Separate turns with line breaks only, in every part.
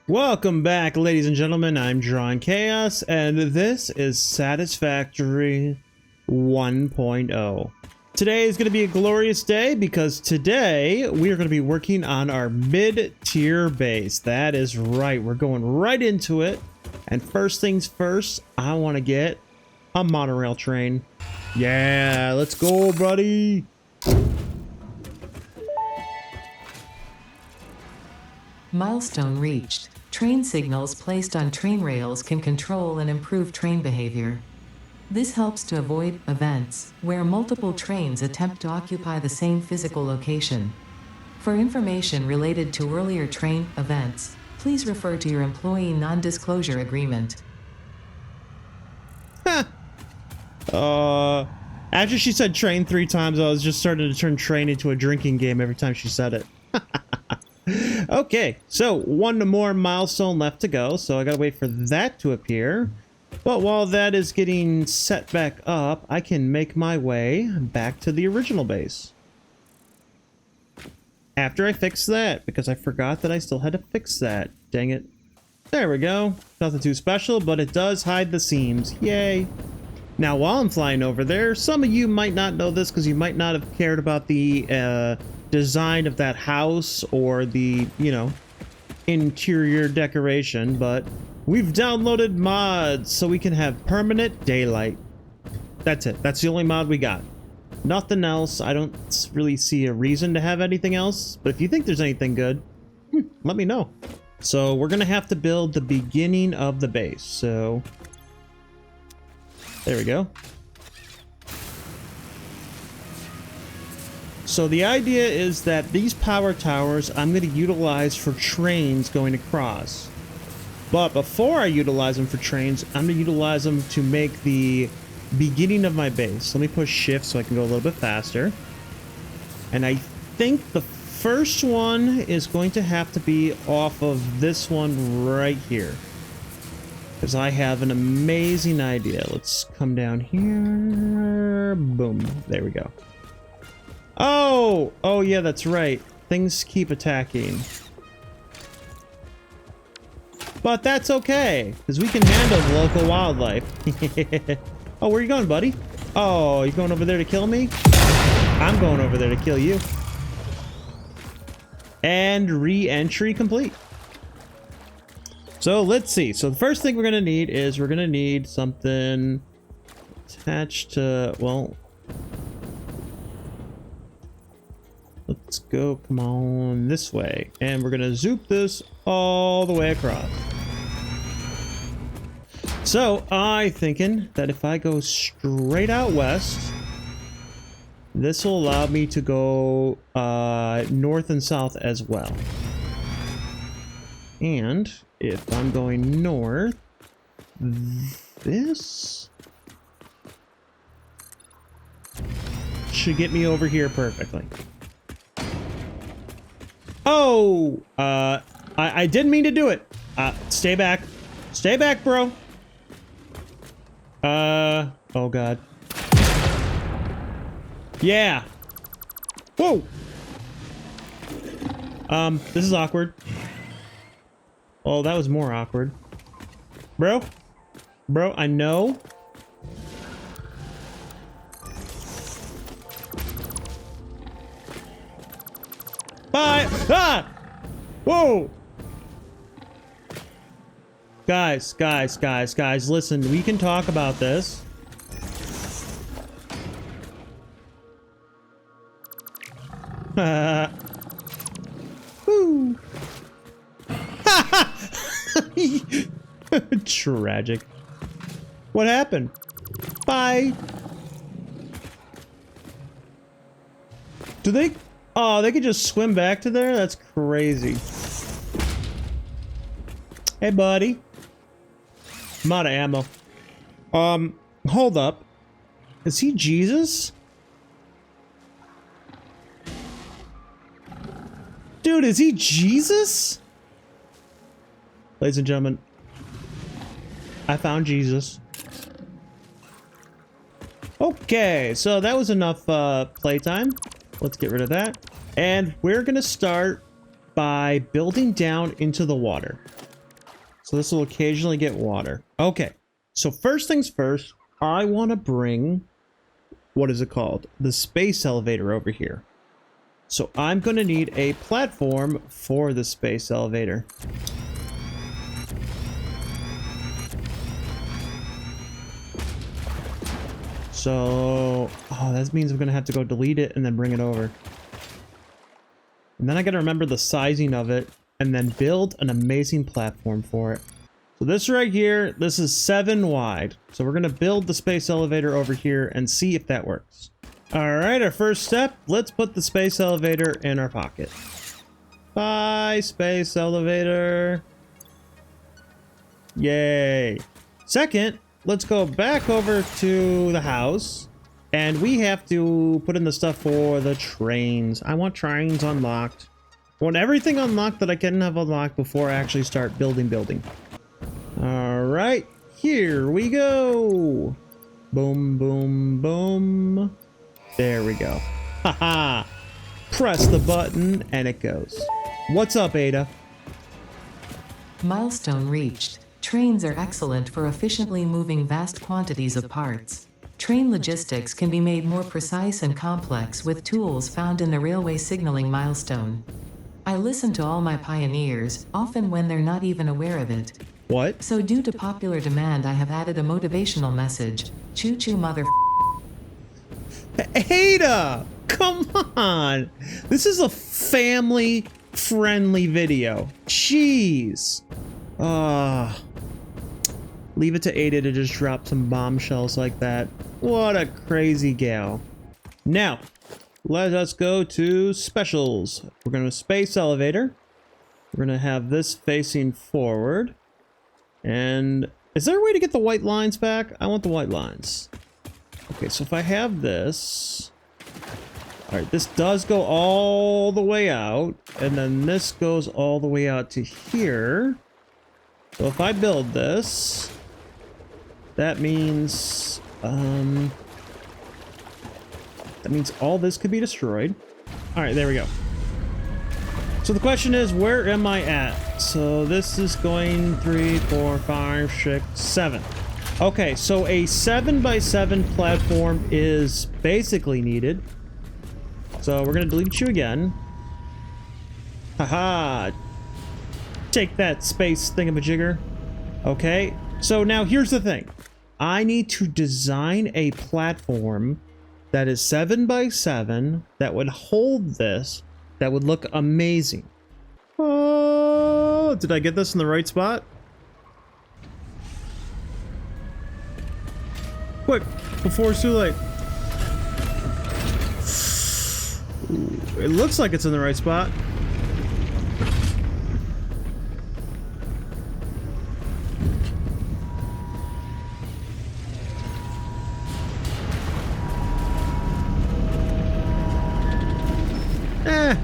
Welcome back, ladies and gentlemen. I'm Drawing Chaos, and this is Satisfactory 1.0. Today is going to be a glorious day because today we are going to be working on our mid-tier base. That is right. We're going right into it. And first things first, I want to get a monorail train. Yeah, let's go, buddy.
Milestone reached. Train signals placed on train rails can control and improve train behavior. This helps to avoid events where multiple trains attempt to occupy the same physical location. For information related to earlier train events, please refer to your employee non-disclosure agreement.
After she said train 3 times, I was just starting to turn train into a drinking game every time she said it. Okay, so one more milestone left to go, so I gotta wait for that to appear. But while that is getting set back up, I can make my way back to the original base. After I fix that, because I forgot that I still had to fix that. Dang it. There we go. Nothing too special, but it does hide the seams. Yay. Now, while I'm flying over there, some of you might not know this because you might not have cared about the design of that house or the, interior decoration, but we've downloaded mods so we can have permanent daylight. That's it. That's the only mod we got. Nothing else. I don't really see a reason to have anything else, but if you think there's anything good, let me know. So we're gonna have to build the beginning of the base. So there we go. So the idea is that these power towers I'm going to utilize for trains going across. But before I utilize them for trains, I'm going to utilize them to make the beginning of my base. Let me push shift so I can go a little bit faster. And I think the first one is going to have to be off of this one right here. Because I have an amazing idea. Let's come down here. Boom. There we go. Oh yeah, that's right. Things keep attacking. But that's okay, because we can handle the local wildlife. Oh, where are you going, buddy? Oh, you going over there to kill me? I'm going over there to kill you. And re-entry complete. So let's see. So the first thing we're going to need is we're going to need something attached to, well... Let's go, come on, this way. And we're gonna zoop this all the way across. So, I'm thinking that if I go straight out west, this will allow me to go north and south as well. And if I'm going north, this should get me over here perfectly. Oh, I didn't mean to do it. Stay back. Stay back, bro. Oh God. Yeah. Whoa. This is awkward. Oh, that was more awkward. Bro, I know. Bye! Ah! Whoa! Guys, listen, we can talk about this. Woo! Tragic. What happened? Bye! Do they... Oh, they could just swim back to there? That's crazy. Hey, buddy. I'm out of ammo. Hold up. Is he Jesus? Dude, is he Jesus? Ladies and gentlemen, I found Jesus. Okay, so that was enough playtime. Let's get rid of that. And we're gonna start by building down into the water. So this will occasionally get water. Okay, so first things first, I want to bring, what is it called? The space elevator over here. So I'm going to need a platform for the space elevator. So, oh, that means I'm going to have to go delete it and then bring it over. And then I got to remember the sizing of it and then build an amazing platform for it. So this right here, this is 7 wide. So we're going to build the space elevator over here and see if that works. All right, our first step, let's put the space elevator in our pocket. Bye, space elevator. Yay. Second, let's go back over to the house. And we have to put in the stuff for the trains. I want trains unlocked. I want everything unlocked that I can have unlocked before I actually start building. All right, here we go. Boom, boom, boom. There we go. Haha. Press the button and it goes. What's up, Ada?
Milestone reached. Trains are excellent for efficiently moving vast quantities of parts. Train logistics can be made more precise and complex with tools found in the railway signaling milestone. I listen to all my pioneers, often when they're not even aware of it.
What?
So due to popular demand, I have added a motivational message. Choo-choo mother.
Ada! Come on! This is a family-friendly video. Jeez. Leave it to Ada to just drop some bombshells like that. What a crazy gal. Now, let us go to specials. We're going to space elevator. We're going to have this facing forward. And is there a way to get the white lines back? I want the white lines. Okay, so if I have this... Alright, this does go all the way out. And then this goes all the way out to here. So if I build this... That means... that means all this could be destroyed. Alright, there we go. So the question is, where am I at? So this is going 3, 4, 5, 6, 7. Okay, so a 7x7 platform is basically needed. So we're gonna delete you again. Haha. Take that, space thingamajigger. Okay, so now here's the thing. I need to design a platform that is 7x7 that would hold this, that would look amazing. Oh, did I get this in the right spot? Quick, before it's too late. Ooh, it looks like it's in the right spot.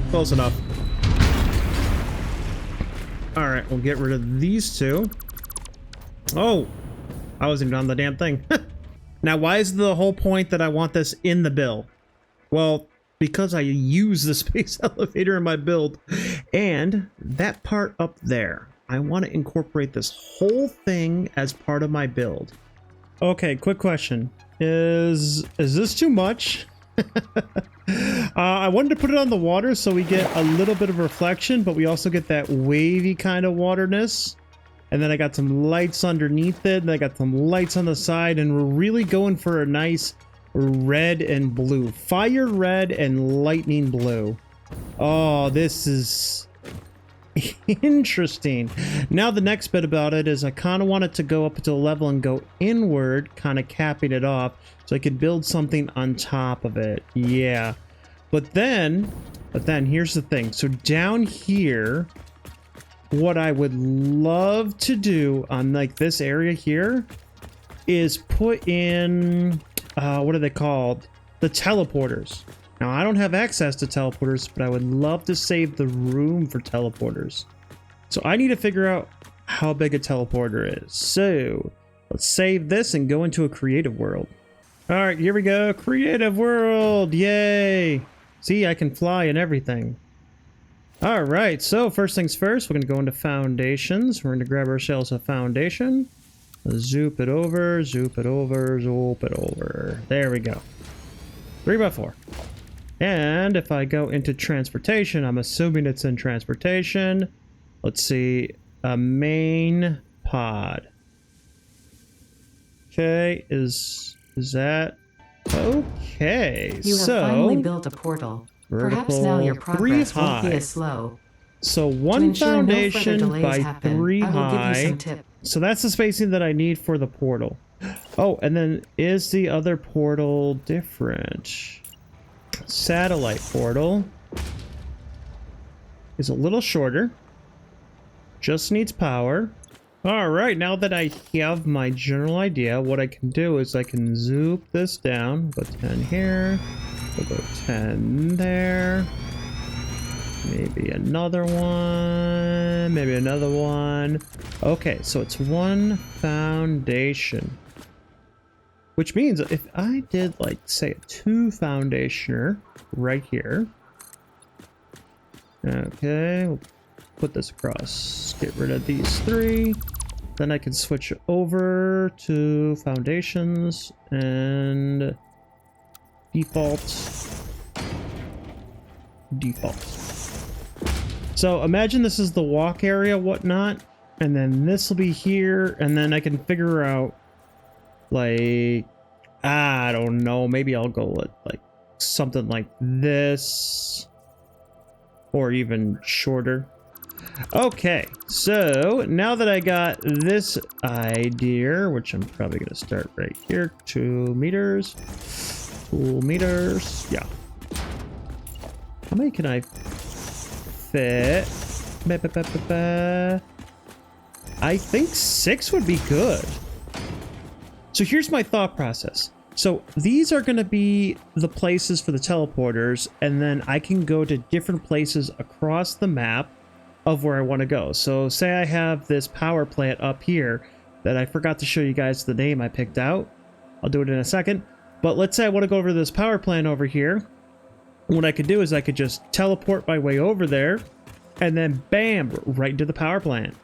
Close enough. All right, we'll get rid of these two. Oh, I wasn't even on the damn thing. Now, why is the whole point that I want this in the build? Well, because I use the space elevator in my build, and that part up there. I want to incorporate this whole thing as part of my build. Okay, quick question. Is this too much? I wanted to put it on the water so we get a little bit of reflection, but we also get that wavy kind of waterness. And then I got some lights underneath it, and I got some lights on the side, and we're really going for a nice red and blue. Fire red and lightning blue. Oh, this is interesting. Now the next bit about it is I kind of want it to go up to a level and go inward, kind of capping it off, so I could build something on top of it. Yeah. But then here's the thing. So down here, what I would love to do on like this area here is put in, what are they called? The teleporters. Now I don't have access to teleporters, but I would love to save the room for teleporters. So I need to figure out how big a teleporter is. So let's save this and go into a creative world. All right, here we go. Creative world. Yay. See, I can fly and everything. All right, so first things first, we're going to go into foundations. We're going to grab ourselves a foundation. Zoop it over, zoop it over, zoop it over. There we go. 3x4. And if I go into transportation, I'm assuming it's in transportation. Let's see, a main pod. Okay, is that okay?
You have finally built a portal. Perhaps now your progress won't be as slow.
So
To
one
ensure no further
foundation
delays
by
happen,
3
I will give you
high.
some tips.
So that's the spacing that I need for the portal. Oh, and then is the other portal different? Satellite portal is a little shorter. Just needs power. All right, now that I have my general idea, what I can do is I can zoop this down. Go 10 here. We'll go 10 there. Maybe another one. Maybe another one. Okay, so it's one foundation. Which means if I did, like, say, a 2 foundationer right here. Okay, we'll put this across. Get rid of these 3. Then I can switch over to foundations and default. So imagine this is the walk area, whatnot, and then this will be here, and then I can figure out, like, I don't know, maybe I'll go with like something like this, or even shorter. Okay, so now that I got this idea, which I'm probably going to start right here, 2 meters, 2 meters, yeah. How many can I fit? I think 6 would be good. So here's my thought process. So these are going to be the places for the teleporters, and then I can go to different places across the map of where I want to go. So say I have this power plant up here that I forgot to show you guys the name I picked out. I'll do it in a second. But let's say I want to go over to this power plant over here. What I could do is I could just teleport my way over there and then bam, right into the power plant.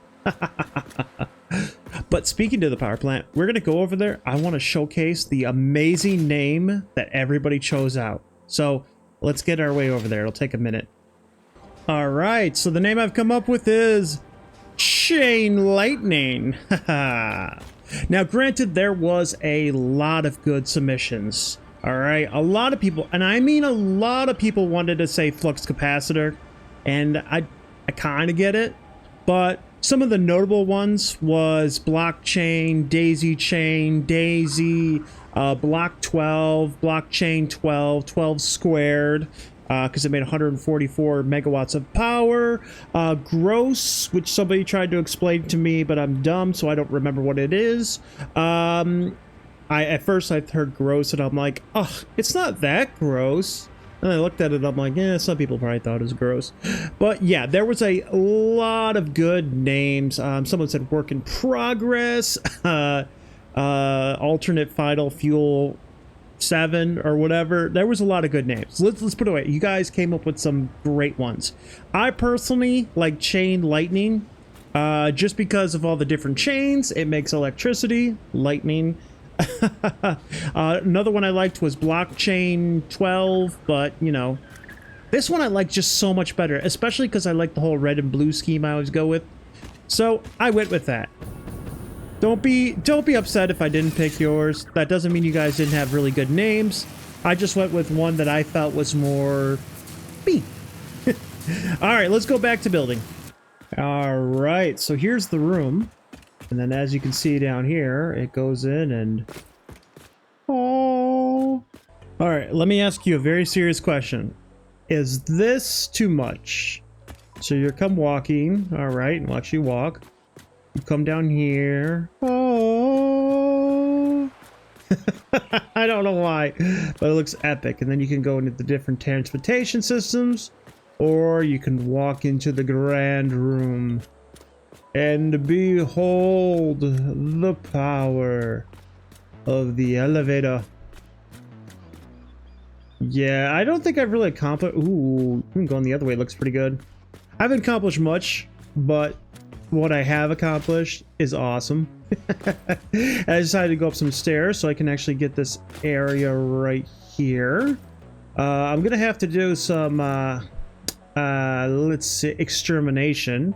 But speaking to the power plant, we're going to go over there. I want to showcase the amazing name that everybody chose out. So let's get our way over there. It'll take a minute. All right, so the name I've come up with is Chain Lightning. Now, granted, there was a lot of good submissions. All right, a lot of people, and I mean a lot of people wanted to say flux capacitor, and I kind of get it, but some of the notable ones was blockchain, daisy chain, daisy, block 12, blockchain 12, 12 squared, because it made 144 megawatts of power. Gross, which somebody tried to explain to me, but I'm dumb, so I don't remember what it is. At first I heard gross, and I'm like, oh, it's not that gross. And I looked at it, I'm like, yeah, some people probably thought it was gross. But yeah, there was a lot of good names. Someone said work in progress, alternate final fuel 7 or whatever. There was a lot of good names. Let's put it away. You guys came up with some great ones. I personally like Chain Lightning, just because of all the different chains. It makes electricity, lightning. Another one I liked was blockchain 12, but you know, this one I like just so much better, especially because I like the whole red and blue scheme I always go with. So I went with that. Don't be upset if I didn't pick yours. That doesn't mean you guys didn't have really good names. I just went with one that I felt was more me. All right, let's go back to building. All right, so here's the room. And then as you can see down here, it goes in and... Oh. All right, let me ask you a very serious question. Is this too much? So you come walking, all right, and watch you walk. You come down here. Oh. I don't know why, but it looks epic. And then you can go into the different transportation systems, or you can walk into the grand room. And behold the power of the elevator. Yeah, I don't think I've really accomplished... Ooh, even going the other way looks pretty good. I haven't accomplished much, but what I have accomplished is awesome. I decided to go up some stairs so I can actually get this area right here. I'm gonna have to do some let's see, extermination.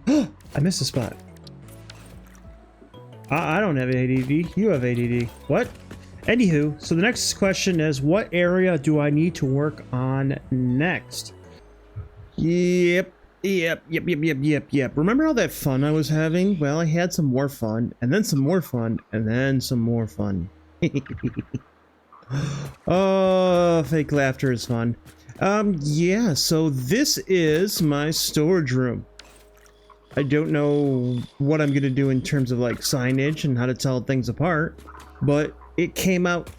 I missed a spot. I don't have ADD. You have ADD. What? Anywho, so the next question is, what area do I need to work on next? Yep. Remember all that fun I was having? Well, I had some more fun, and then some more fun, and then some more fun. Oh, fake laughter is fun. Yeah, so this is my storage room. I don't know what I'm gonna do in terms of like signage and how to tell things apart, but it came out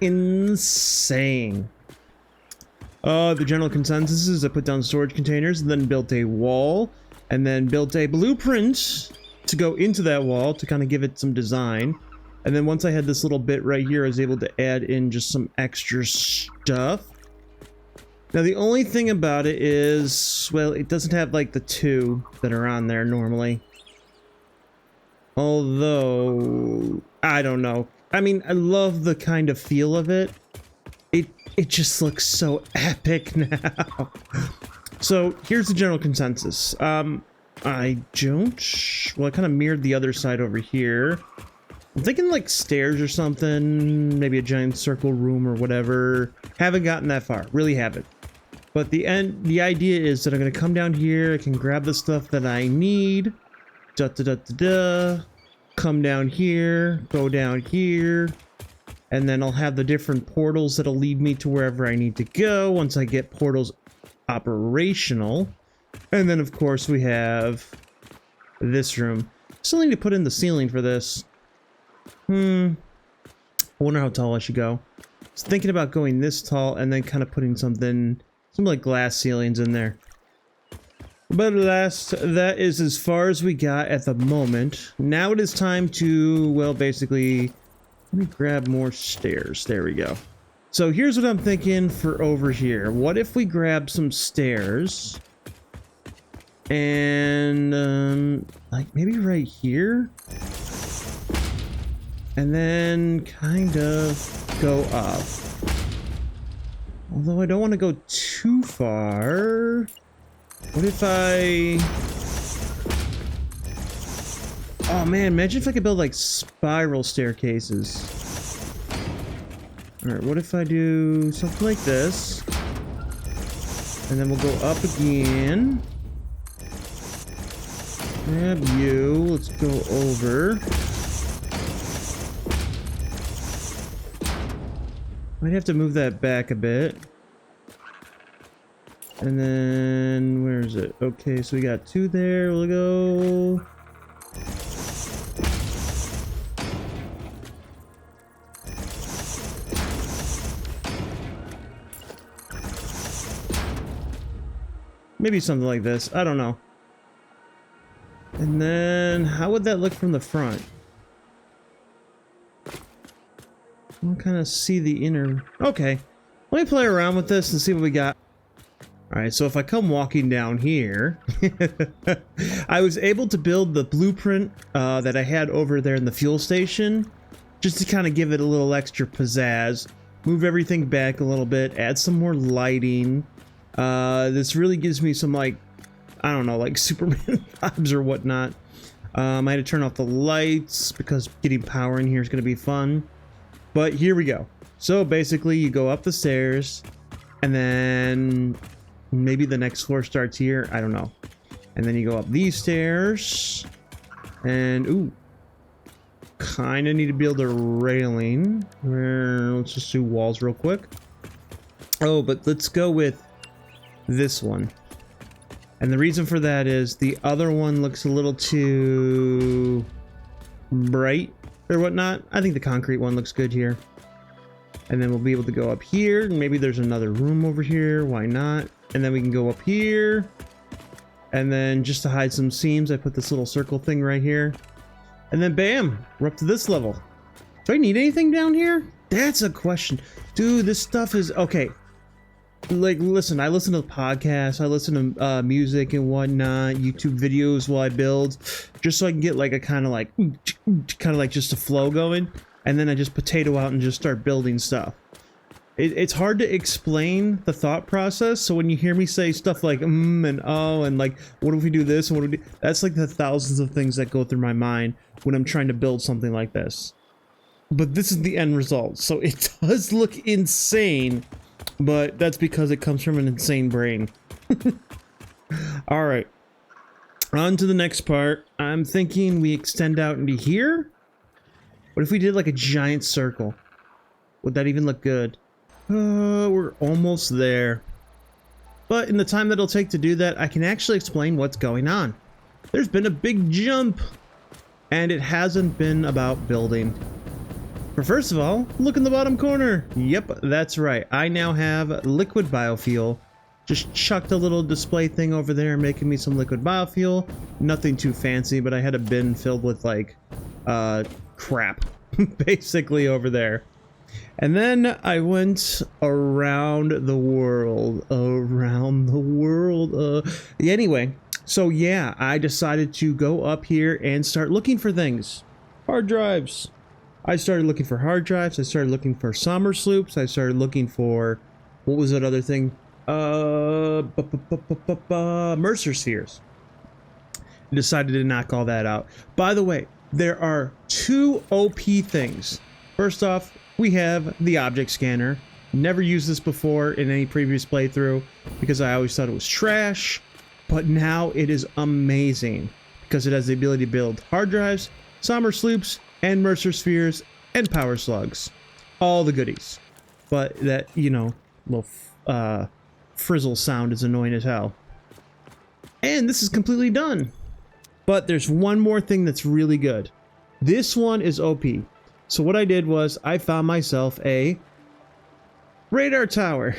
insane. The general consensus is I put down storage containers and then built a wall and then built a blueprint to go into that wall to kind of give it some design. And then once I had this little bit right here, I was able to add in just some extra stuff. Now the only thing about it is, well, it doesn't have like the two that are on there normally. Although, I don't know. I mean, I love the kind of feel of it. It just looks so epic now. So here's the general consensus. I don't, well, I kind of mirrored the other side over here. I'm thinking like stairs or something, maybe a giant circle room or whatever. Haven't gotten that far, really haven't. But the idea is that I'm gonna come down here, I can grab the stuff that I need. Come down here, go down here. And then I'll have the different portals that'll lead me to wherever I need to go once I get portals operational. And then of course we have this room. Still need to put in the ceiling for this. I wonder how tall I should go. I was thinking about going this tall and then kind of putting some like glass ceilings in there. But alas, that is as far as we got at the moment. Now it is time to, well, basically, let me grab more stairs. There we go. So here's what I'm thinking for over here. What if we grab some stairs and like maybe right here, and then kind of go up. Although I don't want to go too far. What if I... Oh man, imagine if I could build like spiral staircases. Alright, what if I do something like this? And then we'll go up again. Grab you, let's go over. Might have to move that back a bit. And then, where is it? Okay, so we got two there, we'll go... Maybe something like this, I don't know. And then, how would that look from the front? I'll kind of see the inner... Okay, let me play around with this and see what we got. Alright, so if I come walking down here, I was able to build the blueprint that I had over there in the fuel station, just to kind of give it a little extra pizzazz, move everything back a little bit, add some more lighting. This really gives me some, like, I don't know, like Superman vibes or whatnot. I had to turn off the lights because getting power in here is going to be fun. But here we go. So basically you go up the stairs and then maybe the next floor starts here. I don't know. And then you go up these stairs and ooh, kind of need to build a railing. Let's just do walls real quick. Oh, but let's go with this one. And the reason for that is the other one looks a little too bright or whatnot. I think the concrete one looks good here. And then we'll be able to go up here. And maybe there's another room over here. Why not? And then we can go up here. And then just to hide some seams, I put this little circle thing right here. And then bam, we're up to this level. Do I need anything down here? That's a question. Dude, this stuff is... Okay. like, listen, I listen to podcasts, I listen to music and whatnot, YouTube videos while I build, just so I can get like a kind of like just a flow going, and then I just potato out and just start building stuff. It's hard to explain the thought process, so when you hear me say stuff like and oh and like what if we do this and what if we do, that's like the thousands of things that go through my mind when I'm trying to build something like this. But this is the end result, so it does look insane, but that's because it comes from an insane brain. All right, on to the next part. I'm thinking we extend out into here. What if we did like a giant circle? Would that even look good? We're almost there. But in the time that it'll take to do that, I can actually explain what's going on. There's been a big jump, and it hasn't been about building. For first of all, look in the bottom corner. Yep, that's right. I now have liquid biofuel. Just chucked a little display thing over there, making me some liquid biofuel. Nothing too fancy, but I had a bin filled with like, crap, basically over there. And then I went around the world, anyway, so yeah, I decided to go up here and start looking for things. Hard drives. I started looking for hard drives, I started looking for summer sloops, I started looking for, what was that other thing? Mercer spheres. Decided to knock all that out. By the way, there are two OP things. First off, we have the object scanner. Never used this before in any previous playthrough because I always thought it was trash, but now it is amazing because it has the ability to build hard drives, summer sloops, and Mercer spheres, and power slugs. All the goodies. But that, you know, little frizzle sound is annoying as hell. And this is completely done. But there's one more thing that's really good. This one is OP. So what I did was I found myself a radar tower.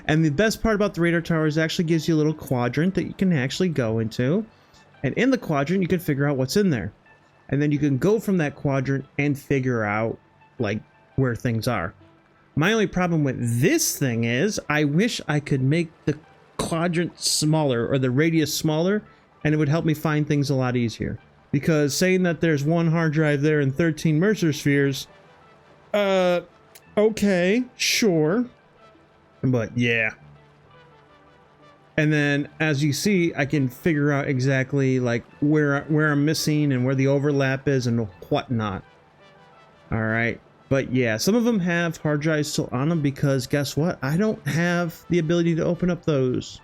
And the best part about the radar tower is it actually gives you a little quadrant that you can actually go into. And in the quadrant, you can figure out what's in there. And then you can go from that quadrant and figure out, like, where things are. My only problem with this thing is I wish I could make the quadrant smaller or the radius smaller, and it would help me find things a lot easier. Because saying that there's one hard drive there and 13 Mercer spheres, okay, sure. But yeah. And then, as you see, I can figure out exactly like where I'm missing and where the overlap is and whatnot. All right. But yeah, some of them have hard drives still on them because guess what? I don't have the ability to open up those.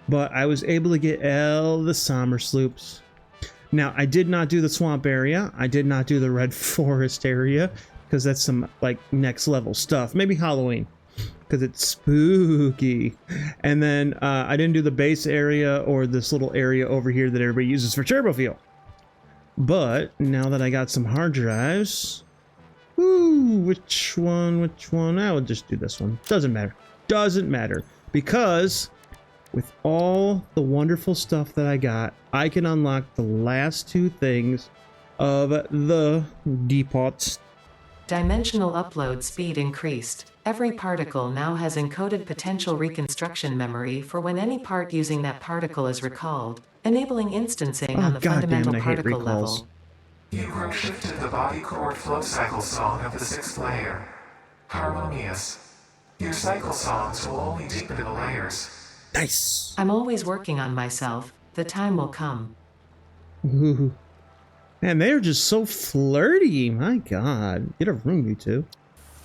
But I was able to get all the summer sloops. Now, I did not do the swamp area. I did not do the red forest area because that's some like next level stuff. Maybe Halloween because it's spooky. And then I didn't do the base area or this little area over here that everybody uses for turbo fuel. But now that I got some hard drives, which one? I will just do this one. Doesn't matter because with all the wonderful stuff that I got, I can unlock the last two things of the depots.
Dimensional upload speed increased. Every particle now has encoded potential reconstruction memory for when any part using that particle is recalled, enabling instancing on the fundamental particle level.
You grow shifted the body chord flow cycle song of the 6th layer. Harmonious. Your cycle songs will only deepen the layers.
Nice.
I'm always working on myself. The time will come.
Ooh. Man, they're just so flirty. My God. Get a room, you two.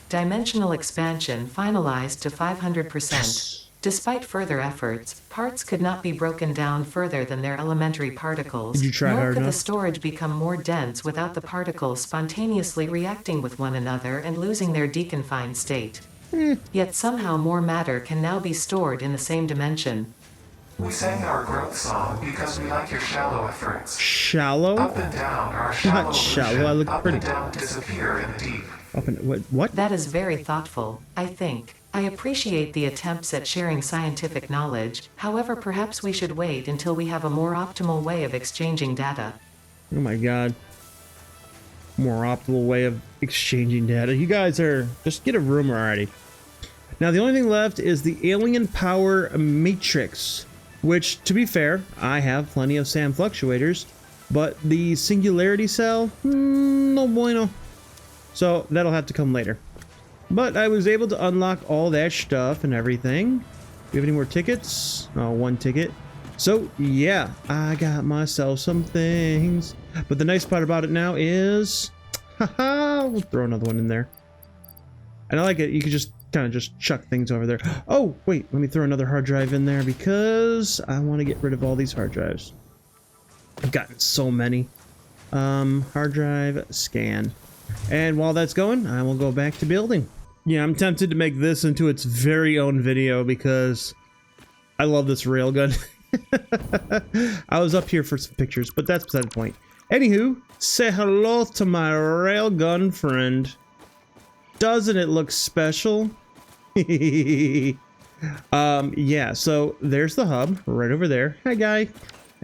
Dimensional expansion finalized to 500%.
Yes.
Despite further efforts, parts could not be broken down further than their elementary particles,
Did you try
nor
hard
could the
enough?
storage become more dense without the particles spontaneously reacting with one another and losing their deconfined state. Yet somehow more matter can now be stored in the same dimension.
We sang our growth song because we like your shallow efforts.
Shallow?
Up and down are shallow.
Not shallow, I look
up
pretty.
and down disappear in the deep.
Up and what?
That is very thoughtful, I think. I appreciate the attempts at sharing scientific knowledge, however perhaps we should wait until we have a more optimal way of exchanging data.
Oh my God. More optimal way of exchanging data. You guys are... Just get a room already. Now the only thing left is the alien power matrix, which, to be fair, I have plenty of SAM fluctuators, but the singularity cell, no bueno. So that'll have to come later. But I was able to unlock all that stuff and everything. Do you have any more tickets? Oh, one ticket. So yeah, I got myself some things. But the nice part about it now is, haha, we'll throw another one in there. And I like it. You can just kind of just chuck things over there. Oh, wait, let me throw another hard drive in there because I want to get rid of all these hard drives. I've gotten so many. Hard drive, scan. And while that's going, I will go back to building. Yeah, I'm tempted to make this into its very own video because I love this railgun. I was up here for some pictures, but that's beside the point. Anywho, say hello to my railgun friend. Doesn't it look special? Yeah, so there's the hub right over there. Hi, guy.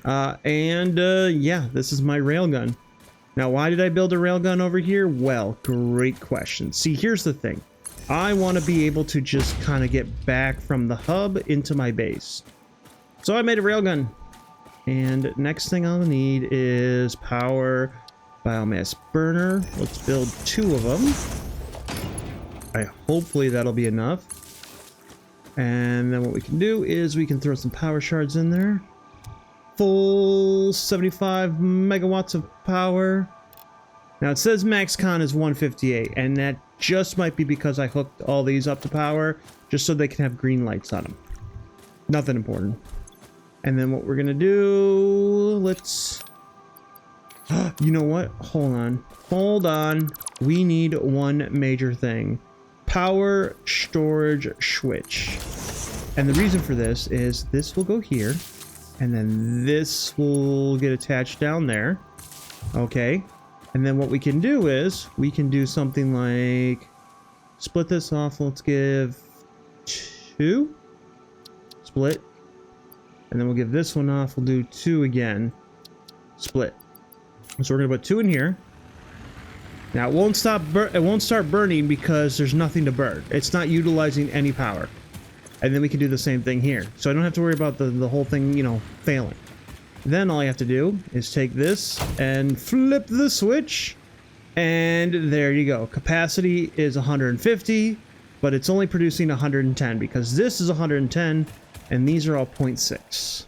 Yeah, this is my railgun. Now, why did I build a railgun over here? Well, great question. See, here's the thing. I want to be able to just kind of get back from the hub into my base. So I made a railgun. And next thing I'll need is power biomass burner. Let's build 2 of them. Hopefully that'll be enough. And then what we can do is we can throw some power shards in there. Full 75 megawatts of power. Now it says max con is 158, and that just might be because I hooked all these up to power just so they can have green lights on them. Nothing important. And then what we're gonna do, let's, you know what? Hold on. We need one major thing. Power storage switch. And the reason for this is this will go here, and then this will get attached down there. Okay. And then what we can do is we can do something like split this off. Let's give 2 split, and then we'll give this one off. We'll do 2 again, split. So we're gonna put 2 in here. Now it won't start burning because there's nothing to burn. It's not utilizing any power. And then we can do the same thing here. So I don't have to worry about the whole thing, you know, failing. Then all I have to do is take this and flip the switch. And there you go. Capacity is 150, but it's only producing 110 because this is 110 and these are all 0.6.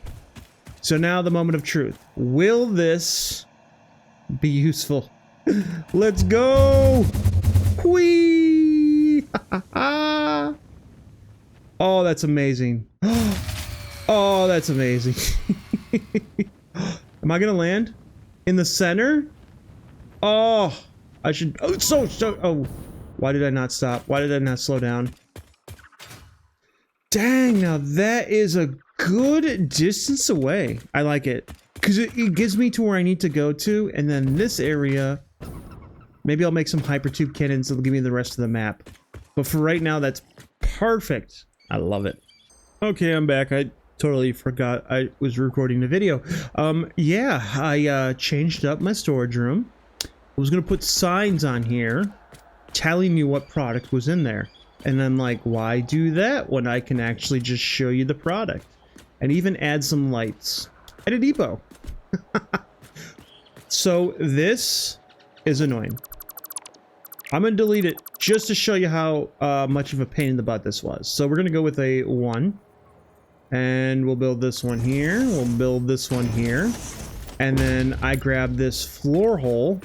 So now the moment of truth. Will this be useful? Let's go! Whee! Oh, that's amazing. Oh, that's amazing. Am I gonna land in the center? Oh, I should. Oh, oh, why did I not stop? Why did I not slow down? Dang, now that is a good distance away. I like it because it gives me to where I need to go to, and then this area. Maybe I'll make some hypertube cannons that'll give me the rest of the map. But for right now, that's perfect. I love it. Okay, I'm back. I totally forgot I was recording the video. Yeah, I changed up my storage room. I was gonna put signs on here telling you what product was in there. And I'm like, why do that when I can actually just show you the product? And even add some lights. And a depot. So this is annoying. I'm gonna delete it just to show you how much of a pain in the butt this was. So we're gonna go with a 1. And we'll build this one here. We'll build this one here. And then I grabbed this floor hole.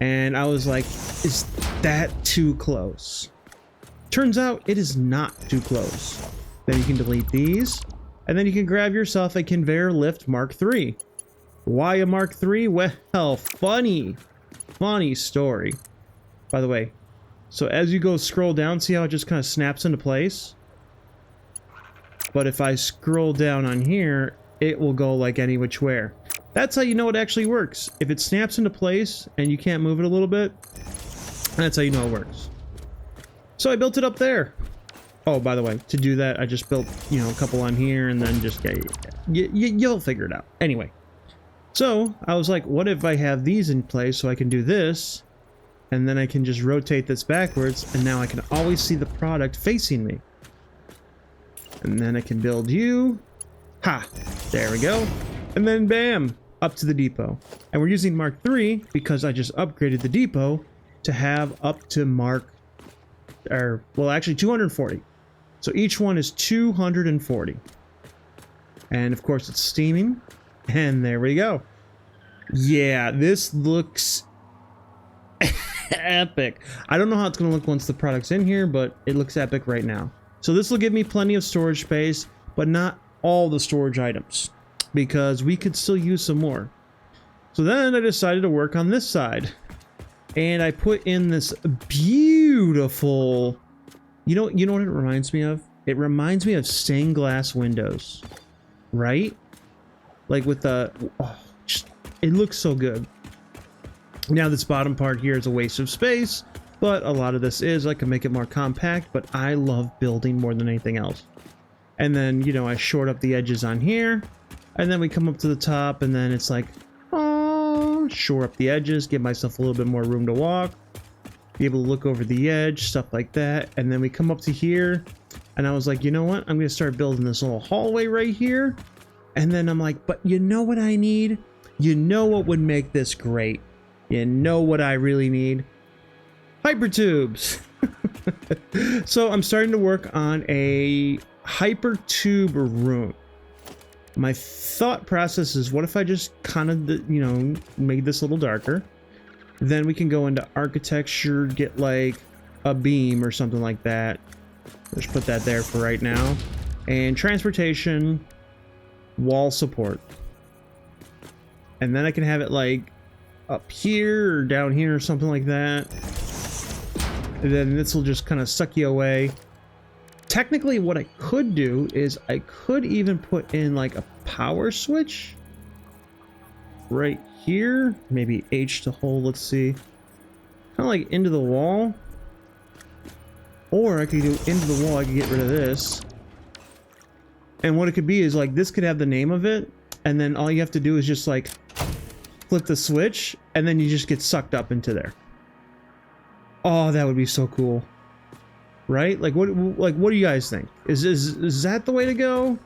And I was like, is that too close? Turns out it is not too close. Then you can delete these. And then you can grab yourself a conveyor lift Mark III. Why a Mark III? Well, funny story. By the way, so as you go scroll down, see how it just kind of snaps into place? But if I scroll down on here, it will go like any which way. That's how you know it actually works. If it snaps into place and you can't move it a little bit, that's how you know it works. So I built it up there. Oh, by the way, to do that, I just built, you know, a couple on here and then just, you'll figure it out. Anyway, so I was like, what if I have these in place so I can do this? And then I can just rotate this backwards, and now I can always see the product facing me. And then I can build you. Ha! There we go. And then bam! Up to the depot. And we're using Mark 3 because I just upgraded the depot to have up to Mark... well, actually 240. So each one is 240. And of course it's steaming. And there we go. Yeah, this looks epic. I don't know how it's going to look once the product's in here, but it looks epic right now. So this will give me plenty of storage space, but not all the storage items, because we could still use some more. So then I decided to work on this side. And I put in this beautiful... You know what it reminds me of? It reminds me of stained glass windows. Right? Like with the... Oh, it looks so good. Now this bottom part here is a waste of space, but a lot of this is. I can make it more compact, but I love building more than anything else. And then, you know, I short up the edges on here, and then we come up to the top, and then it's like, oh, shore up the edges, give myself a little bit more room to walk, be able to look over the edge, stuff like that. And then we come up to here, and I was like, you know what? I'm going to start building this little hallway right here. And then I'm like, but you know what I need? You know what would make this great? You know what I really need? Hypertubes. So I'm starting to work on a hypertube room. My thought process is, what if I just kind of, you know, made this a little darker? Then we can go into architecture, get like a beam or something like that. Let's put that there for right now. And transportation, wall support. And then I can have it like up here or down here or something like that. And then this will just kind of suck you away. Technically, what I could do is I could even put in like a power switch right here. Maybe H to hold, let's see. Kind of like into the wall. Or I could do into the wall, I could get rid of this. And what it could be is like, this could have the name of it, and then all you have to do is just like flip the switch, and then you just get sucked up into there. Oh, that would be so cool. Right? Like what do you guys think? Is that the way to go?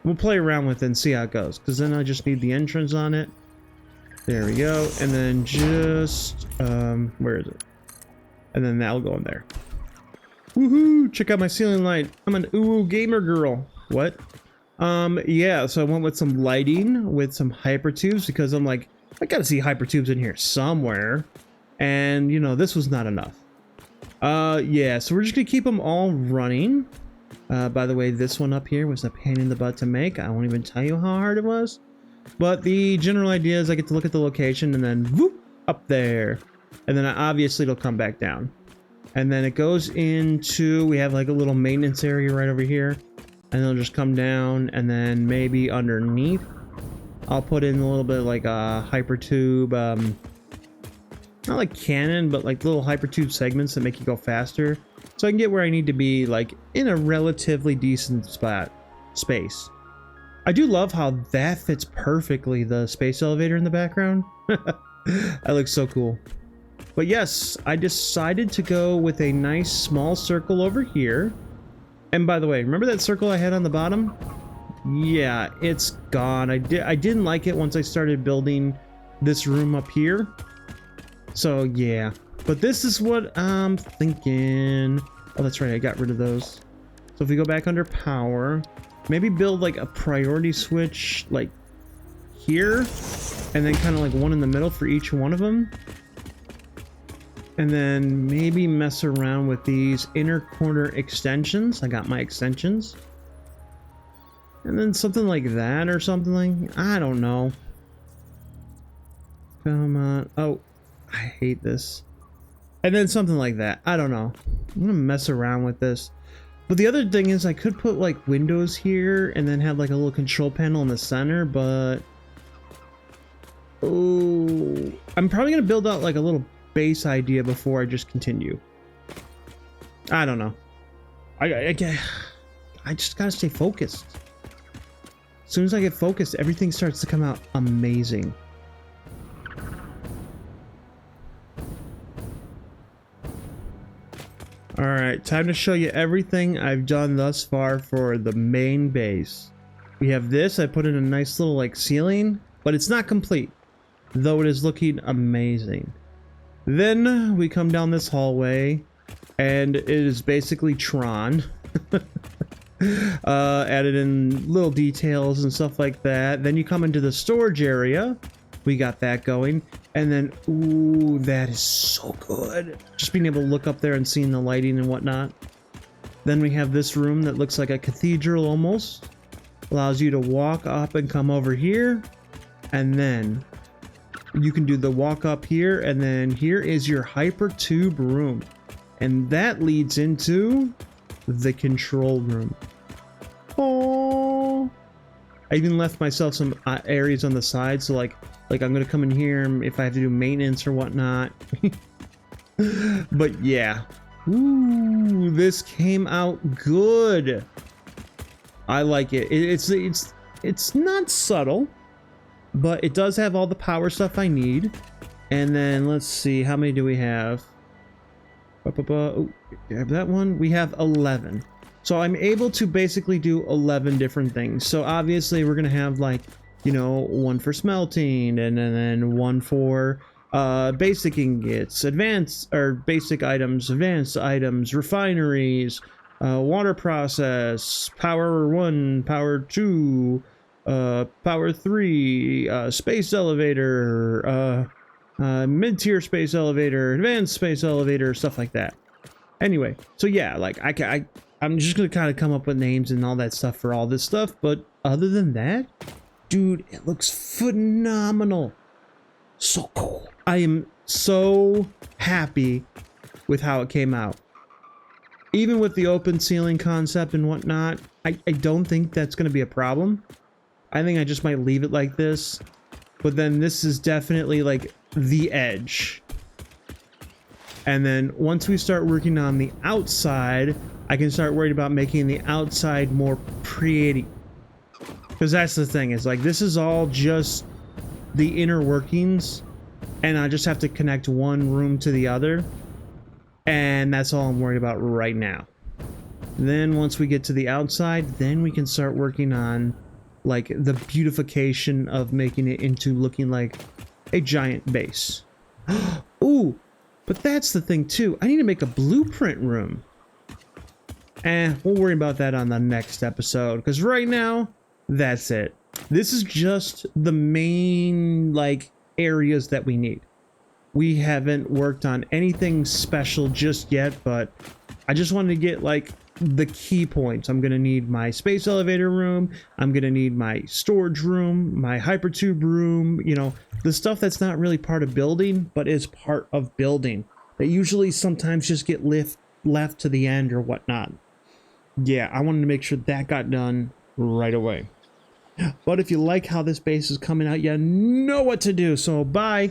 We'll play around with it and see how it goes, because then I just need the entrance on it. There we go. And then just where is it? And then that'll go in there. Woohoo! Check out my ceiling light. I'm an ooh gamer girl. What? Yeah, so I went with some lighting with some hypertubes, because I'm like, I gotta see hypertubes in here somewhere. And you know, this was not enough. Yeah, so we're just gonna keep them all running. By the way, this one up here was a pain in the butt to make. I won't even tell you how hard it was. But the general idea is I get to look at the location and then whoop, up there. And then obviously it'll come back down. And then it goes into, we have like a little maintenance area right over here. And it'll just come down, and then maybe underneath I'll put in a little bit of like a hypertube, not like cannon, but like little hypertube segments that make you go faster. So I can get where I need to be, like in a relatively decent space. I do love how that fits perfectly, the space elevator in the background. That looks so cool. But yes, I decided to go with a nice small circle over here. And by the way, remember that circle I had on the bottom? Yeah, it's gone. I didn't like it once I started building this room up here. So yeah, but this is what I'm thinking. Oh, that's right, I got rid of those. So if we go back under power, maybe build like a priority switch like here, and then kind of like one in the middle for each one of them. And then maybe mess around with these inner corner extensions. I got my extensions. And then something like that or something like, I don't know. Come on. Oh, I hate this. And then something like that. I don't know. I'm gonna mess around with this. But the other thing is I could put like windows here and then have like a little control panel in the center, but oh, I'm probably gonna build out like a little base idea before I just continue. I don't know. I just gotta stay focused. As soon as I get focused, everything starts to come out amazing. All right, time to show you everything I've done thus far for the main base. We have this. I put in a nice little like ceiling, but it's not complete, though it is looking amazing. Then we come down this hallway, and it is basically Tron. Added in little details and stuff like that. Then you come into the storage area. We got that going. And then, ooh, that is so good. Just being able to look up there and seeing the lighting and whatnot. Then we have this room that looks like a cathedral almost. Allows you to walk up and come over here. And then you can do the walk up here. And then here is your hypertube room. And that leads into the control room. Oh, I even left myself some areas on the side, so like I'm gonna come in here if I have to do maintenance or whatnot. But yeah, ooh, this came out good. I like it. It's not subtle, but it does have all the power stuff I need. And then let's see, how many do we have? Oh, grab that one. We have 11. So I'm able to basically do 11 different things. So obviously we're going to have like, you know, one for smelting and then one for basic ingots, advanced or basic items, advanced items, refineries, water process, power 1, power 2, power 3, space elevator, mid-tier space elevator, advanced space elevator, stuff like that. Anyway, so yeah, like I'm just gonna kind of come up with names and all that stuff for all this stuff, but other than that, dude, it looks phenomenal. So cool. I am so happy with how it came out. Even with the open ceiling concept and whatnot, I don't think that's gonna be a problem. I think I just might leave it like this, but then this is definitely like the edge. And then once we start working on the outside, I can start worrying about making the outside more pretty. Because that's the thing, is like this is all just the inner workings, and I just have to connect one room to the other. And that's all I'm worried about right now. Then once we get to the outside, then we can start working on like the beautification of making it into looking like a giant base. Ooh, but that's the thing too. I need to make a blueprint room. We'll worry about that on the next episode, because right now, that's it. This is just the main like areas that we need. We haven't worked on anything special just yet, but I just wanted to get like the key points. I'm gonna need my space elevator room, I'm gonna need my storage room, my hypertube room, you know, the stuff that's not really part of building but is part of building, that usually sometimes just get left to the end or whatnot. Yeah, I wanted to make sure that got done right away. But if you like how this base is coming out, you know what to do, so bye.